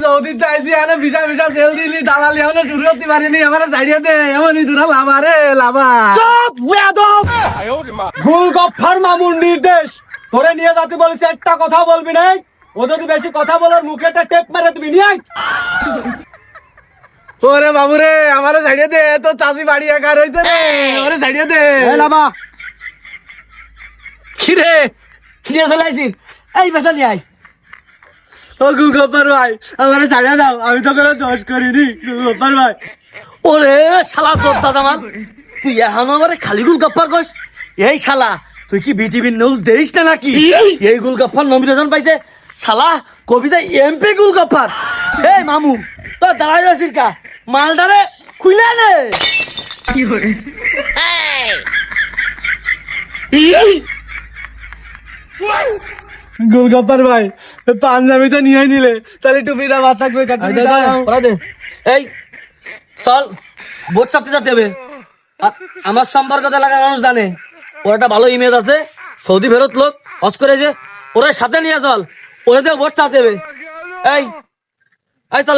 সৌদিতে আইছি এনে ভিসা ভিসা সেল দিলি দালালি এখনো শুরু করতে পারিনি আমার ছাড়িয়ে দে এমনই দুটা লাভা রে লাভা চুপ বেয়াদব গোলগপ্পার মামুর নির্দেশ তোরে নিয়ে যাতে বলেছে একটা কথা বলবি না ও যদি বেশি কথা বলার মুখে একটা টেপ মেরে দিবি নিয়ে আয় ওরে বাবু রে আমারে ছাড়িয়ে দে তো চাষি বাড়ি একা রয়েছে রে ওরে ছাড়িয়ে দে লাভা কি রে নিয়ে চলে আইছিস এই পেশা নিয়ে আয় ও গুলগপ্পার ভাই আমারে ছাড়িয়ে দাও আমি তো কোনো দোষ করিনি গুলগপ্পার ভাই ওরে শালা তোর দাদা মান তুই এখন আমার খালি গোলগাপ্পার কস এই শালা তুই কি বিটিভির নিউজ দেখিস না নাকি এই গোলগাপ্পার নমিনেশন পাইছে শালা কবিতা এমপি গোলগাপ্পার এই মামু তোর দাঁড়াই আছিস কা মালটারে খুইলা নে গুলগপ্পার ভাই পাঞ্জাবি তো নিয়ে নিলে তাহলে টুপিটা বাদ থাকবে ওরা দে এই চল ভোট চাপতে যেতে হবে আর আমার সম্পর্কে তো এলাকার মানুষ জানে ওর একটা ভালো ইমেজ আছে সৌদি ফেরত লোক হজ করেছে ওরা সাথে নিয়ে চল ওরা দিয়ে ভোট চাপতে হবে এই চলে